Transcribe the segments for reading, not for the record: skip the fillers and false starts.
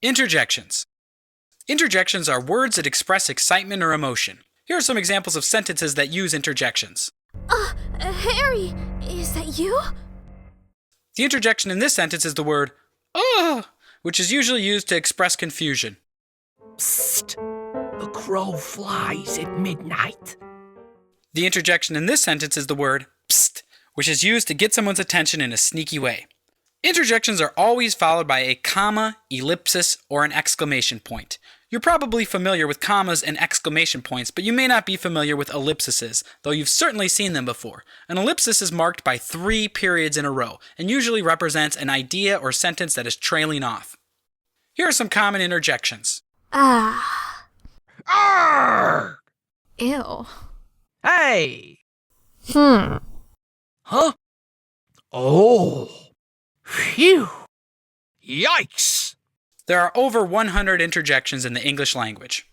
Interjections. Interjections are words that express excitement or emotion. Here are some examples of sentences that use interjections. Harry, is that you? The interjection in this sentence is the word "ugh," which is usually used to express confusion. Psst! The crow flies at midnight. The interjection in this sentence is the word "psst," which is used to get someone's attention in a sneaky way. Interjections are always followed by a comma, ellipsis, or an exclamation point. You're probably familiar with commas and exclamation points, but you may not be familiar with ellipses, though you've certainly seen them before. An ellipsis is marked by 3 periods in a row, and usually represents an idea or sentence that is trailing off. Here are some common interjections. Ah. Arr! Ew. Hey! Hmm. Huh? Oh! Phew! Yikes! There are over 100 interjections in the English language.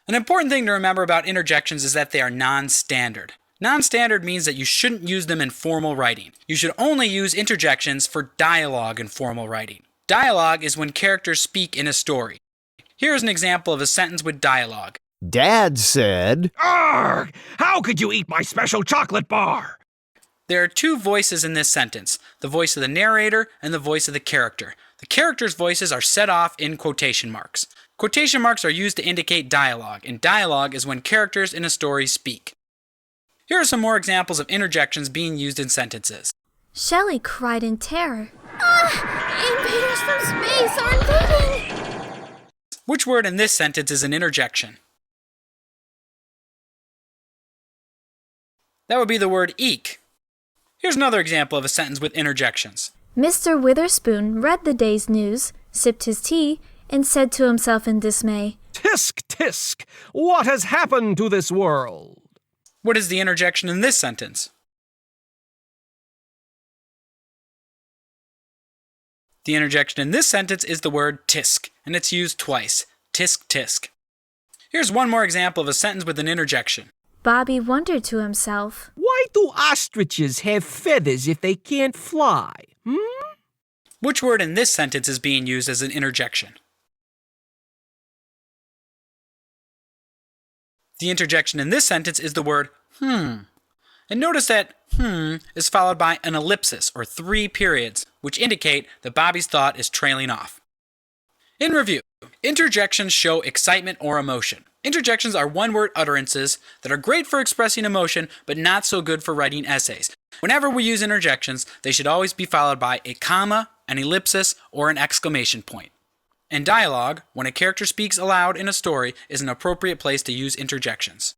An important thing to remember about interjections is that they are non-standard. Non-standard means that you shouldn't use them in formal writing. You should only use interjections for dialogue in formal writing. Dialogue is when characters speak in a story. Here is an example of a sentence with dialogue. Dad said, Arr! How could you eat my special chocolate bar? There are 2 voices in this sentence, the voice of the narrator and the voice of the character. The characters' voices are set off in quotation marks. Quotation marks are used to indicate dialogue, and dialogue is when characters in a story speak. Here are some more examples of interjections being used in sentences. Shelley cried in terror. Invaders from space are invading! Which word in this sentence is an interjection? That would be the word eek. Here's another example of a sentence with interjections. Mr. Witherspoon read the day's news, sipped his tea, and said to himself in dismay, Tisk, tisk! What has happened to this world? What is the interjection in this sentence? The interjection in this sentence is the word tisk, and it's used twice. Tisk, tisk. Here's one more example of a sentence with an interjection. Bobby wondered to himself, Why do ostriches have feathers if they can't fly? Which word in this sentence is being used as an interjection? The interjection in this sentence is the word And notice that is followed by an ellipsis, or 3 periods, which indicate that Bobby's thought is trailing off. In review, interjections show excitement or emotion. Interjections are one-word utterances that are great for expressing emotion, but not so good for writing essays. Whenever we use interjections, they should always be followed by a comma, an ellipsis, or an exclamation point. In dialogue, when a character speaks aloud in a story, is an appropriate place to use interjections.